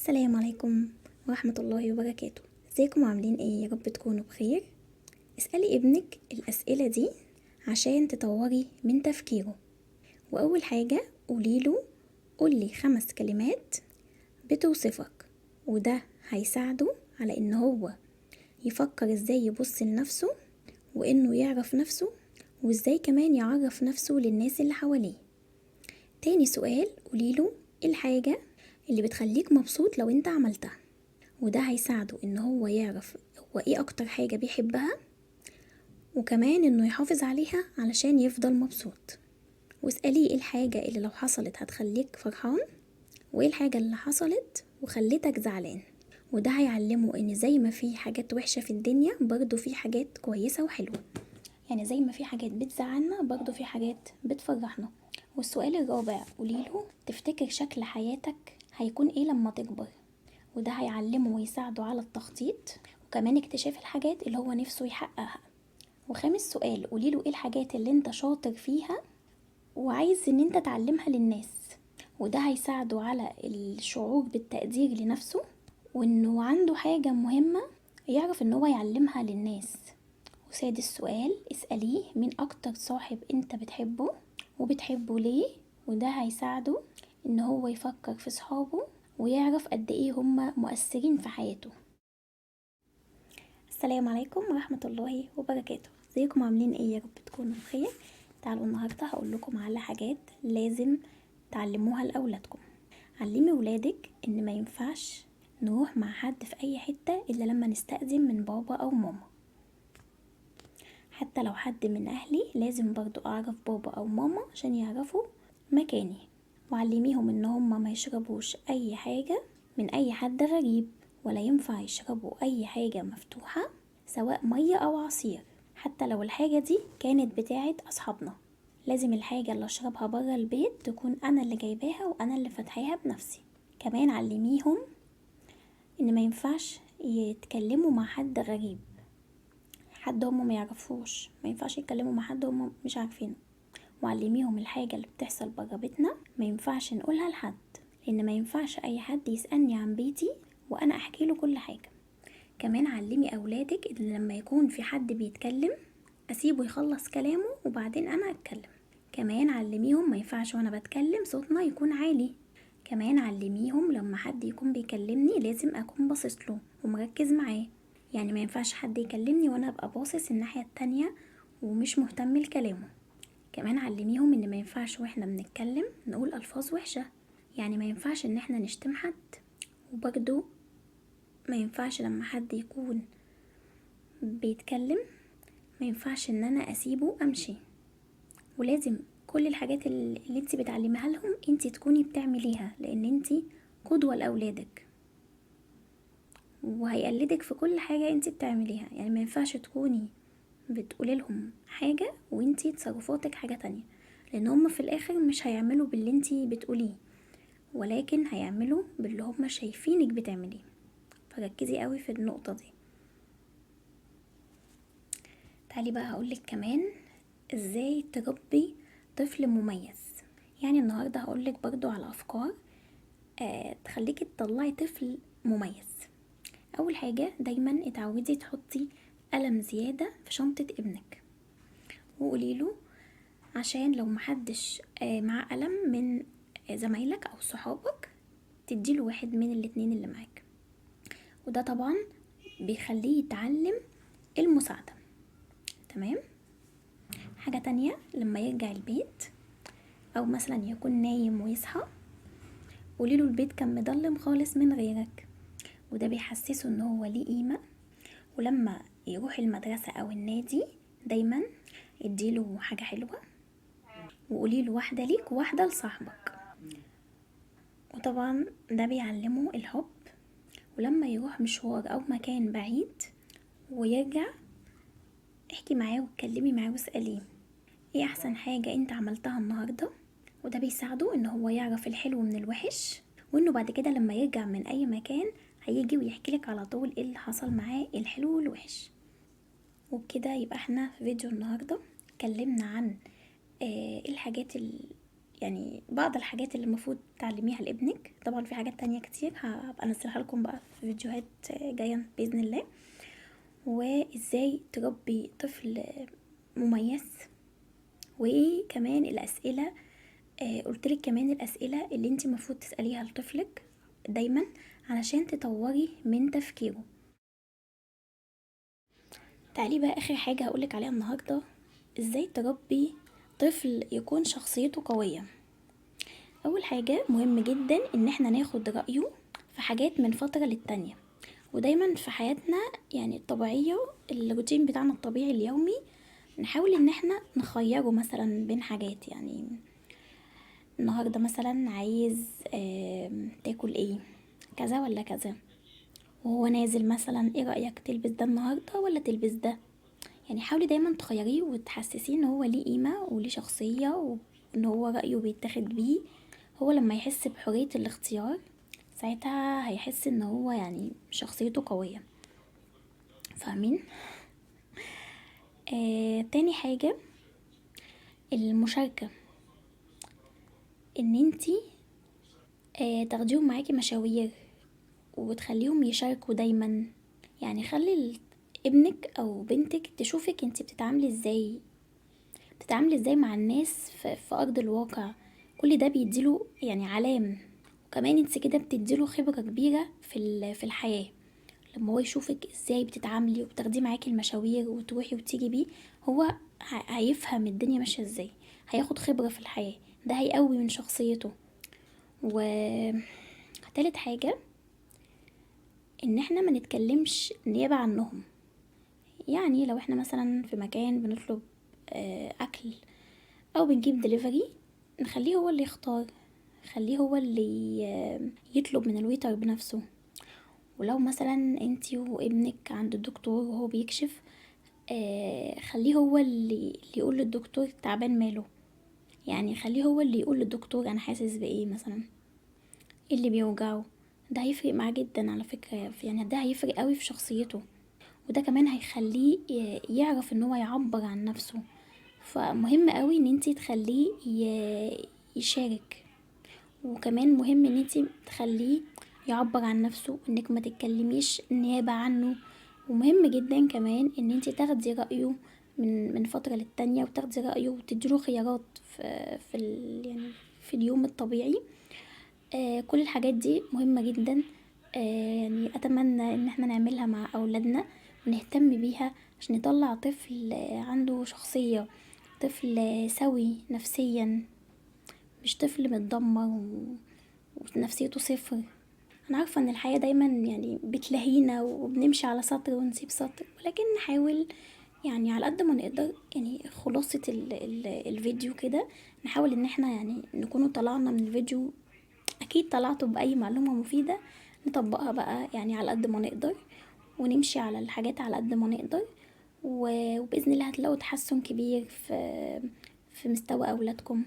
السلام عليكم ورحمة الله وبركاته. ازيكم عاملين ايه؟ يا رب تكونوا بخير. اسألي ابنك الأسئلة دي عشان تطوري من تفكيره. وأول حاجة قولي 5 كلمات بتوصفك، وده هيساعده على ان هو يفكر ازاي يبص لنفسه وانه يعرف نفسه، وازاي كمان يعرف نفسه للناس اللي حواليه. تاني سؤال، قوليله الحاجة اللي بتخليك مبسوط لو انت عملتها، وده هيساعده ان هو يعرف هو ايه اكتر حاجة بيحبها، وكمان انه يحافظ عليها علشان يفضل مبسوط. واسأليه ايه الحاجة اللي لو حصلت هتخليك فرحان، وايه الحاجة اللي حصلت وخلتك زعلان. وده هيعلمه ان زي ما في حاجات وحشة في الدنيا برضو في حاجات كويسة وحلوة، يعني زي ما في حاجات بتزعلنا برضو في حاجات بتفرحنا. والسؤال الرابع، قوليله تفتكر شكل حياتك هيكون ايه لما تكبر، وده هيعلمه ويساعده على التخطيط وكمان اكتشاف الحاجات اللي هو نفسه يحققها. وخامس سؤال، قوليله ايه الحاجات اللي انت شاطر فيها وعايز ان انت تعلمها للناس، وده هيساعده على الشعور بالتقدير لنفسه، وانه عنده حاجة مهمة يعرف ان هو يعلمها للناس. وسادس سؤال، اسأليه مين اكتر صاحب انت بتحبه وبتحبه ليه، وده هيساعده ان هو يفكر في صحابه ويعرف قد ايه هم مؤثرين في حياته. السلام عليكم ورحمة الله وبركاته. ازيكم عاملين ايه؟ يا رب تكونوا بخير. تعالوا النهاردة هقول لكم على حاجات لازم تعلموها لأولادكم. علمي ولادك ان ما ينفعش نروح مع حد في اي حتة الا لما نستأذن من بابا او ماما. حتى لو حد من اهلي لازم برضو اعرف بابا او ماما عشان يعرفوا مكاني. وعلميهم ان هم ما يشربوش اي حاجة من اي حد غريب، ولا ينفع يشربوا اي حاجة مفتوحة سواء مية او عصير، حتى لو الحاجة دي كانت بتاعت اصحابنا. لازم الحاجة اللي اشربها برا البيت تكون انا اللي جايباها وانا اللي فتحيها بنفسي. كمان علميهم ان ما ينفعش يتكلموا مع حد غريب، حد هم ما يعرفوش، ما ينفعش يتكلموا مع حد هم مش عارفينه. وعلميهم الحاجة اللي بتحصل برا بيتنا ما ينفعش نقولها لحد، لان ما ينفعش اي حد يسألني عن بيتي وانا احكي له كل حاجة. كمان علمي اولادك ان لما يكون في حد بيتكلم اسيبه يخلص كلامه وبعدين انا اتكلم. كمان علميهم ما ينفعش وانا بتكلم صوتنا يكون عالي. كمان علميهم لما حد يكون بيكلمني لازم اكون باصص له ومركز معاه، يعني ما ينفعش حد يكلمني وانا ابقى باصص الناحية التانية ومش مهتم لكلامه. كمان علميهم ان ما ينفعش واحنا بنتكلم نقول الفاظ وحشة، يعني ما ينفعش ان احنا نشتم حد. وبرضو ما ينفعش لما حد يكون بيتكلم ما ينفعش ان انا اسيبه امشي. ولازم كل الحاجات اللي انت بتعلمها لهم انت تكوني بتعمليها، لان انت قدوة لاولادك وهيقلدك في كل حاجة انت بتعمليها. يعني ما ينفعش تكوني بتقولي لهم حاجة وانتي تصرفاتك حاجة تانية، لان هم في الاخر مش هيعملوا باللي انتي بتقوليه، ولكن هيعملوا باللي هم شايفينك بتعمليه. فركزي قوي في النقطة دي. تعالي بقى هقولك كمان ازاي تربي طفل مميز. يعني النهاردة هقولك برضو على افكار تخليكي تطلعي طفل مميز. اول حاجة، دايما اتعودي تحطي قلم زيادة في شنطة ابنك، وقوليله عشان لو محدش معاه قلم من زمايلك او صحابك تديله واحد من الاتنين اللي معاك. وده طبعا بيخليه يتعلم المساعدة. تمام. حاجة تانية، لما يرجع البيت او مثلا يكون نايم ويصحى قوليله البيت كان مضلم خالص من غيرك، وده بيحسسه ان هو ليه قيمة. ولما يروح المدرسة او النادي دايما اديله حاجة حلوة، وقوليله واحدة ليك وواحدة لصاحبك. وطبعا ده بيعلمه الحب. ولما يروح مشوار او مكان بعيد ويرجع احكي معاه واتكلمي معاه واسأليه ايه احسن حاجة انت عملتها النهاردة، وده بيساعده ان هو يعرف الحلو من الوحش، وانه بعد كده لما يرجع من اي مكان هيجي ويحكي لك على طول ايه اللي حصل معاه، الحلو والوحش. وبكده يبقى احنا في فيديو النهاردة اتكلمنا عن الحاجات يعني بعض الحاجات اللي المفروض تعلميها لابنك. طبعا في حاجات تانية كتير هبقى انزلها لكم بقى في فيديوهات جاية بإذن الله. وازاي تربي طفل مميز. وكمان الأسئلة، قلتلك كمان الأسئلة اللي انت المفروض تسأليها لطفلك دايما علشان تطوري من تفكيره. تعالي بقى آخر حاجة هقولك عليها النهاردة، ازاي تربي طفل يكون شخصيته قوية. أول حاجة مهم جدا ان احنا ناخد رأيه في حاجات من فترة للتانية. ودايما في حياتنا يعني الطبيعية، الروتين بتاعنا الطبيعي اليومي، نحاول ان احنا نخيره مثلا بين حاجات. يعني النهاردة مثلا عايز تاكل ايه، كذا ولا كذا، وهو نازل مثلا ايه رأيك تلبس ده النهاردة ولا تلبس ده. يعني حاولي دايما تخيريه وتحسسيه ان هو ليه قيمة وليه شخصية، وان هو رأيه بيتاخد بيه. هو لما يحس بحرية الاختيار ساعتها هيحس ان هو يعني شخصيته قوية. فاهمين؟ تاني حاجة المشاركة، ان انتي تاخديهم معاكي مشاوير وتخليهم يشاركوا دايما. يعني خلي ابنك او بنتك تشوفك انتي بتتعاملي ازاي مع الناس في ارض الواقع. كل ده بيديله يعني علام. وكمان انت كده بتديله خبرة كبيرة في الحياة. لما هو يشوفك ازاي بتتعاملي وبتاخديه معاكي المشاوير وتروحي وتيجي بيه، هو هيفهم الدنيا ماشية ازاي، هياخد خبرة في الحياة. ده هيقوي من شخصيته. وتالت حاجة ان احنا ما نتكلمش نيابة عنهم. يعني لو احنا مثلا في مكان بنطلب اكل او بنجيب دليفري، نخليه هو اللي يختار، خليه هو اللي يطلب من الويتر بنفسه. ولو مثلا انتي وابنك عند الدكتور وهو بيكشف، خليه هو اللي يقول للدكتور تعبان ماله. يعني خليه هو اللي يقول للدكتور انا حاسس بايه مثلا، ايه اللي بيوجعه. ده هيفرق معاه جدا على فكرة، يعني ده هيفرق قوي في شخصيته. وده كمان هيخليه يعرف ان هو يعبر عن نفسه. فمهم قوي ان انتي تخليه يشارك. وكمان مهم ان انتي تخليه يعبر عن نفسه، انك ما تتكلميش نيابة عنه. ومهم جدا كمان ان انتي تاخدي رأيه من فترة للتانية، وتاخدي رأيه وتديله خيارات يعني في اليوم الطبيعي. كل الحاجات دي مهمة جدا. يعني اتمنى ان احنا نعملها مع اولادنا ونهتم بيها عشان نطلع طفل عنده شخصية، طفل سوي نفسيا، مش طفل متدمر ونفسيته صفر. انا عارفة ان الحياة دايما يعني بتلهينا وبنمشي على سطر ونسيب سطر، ولكن نحاول يعني على قد ما نقدر. يعني خلاصة الفيديو كده، نحاول ان احنا يعني نكونوا طلعنا من الفيديو اكيد طلعتوا باي معلومة مفيدة نطبقها بقى يعني على قد ما نقدر، ونمشي على الحاجات على قد ما نقدر. وبإذن الله هتلاقوا تحسن كبير في مستوى أولادكم.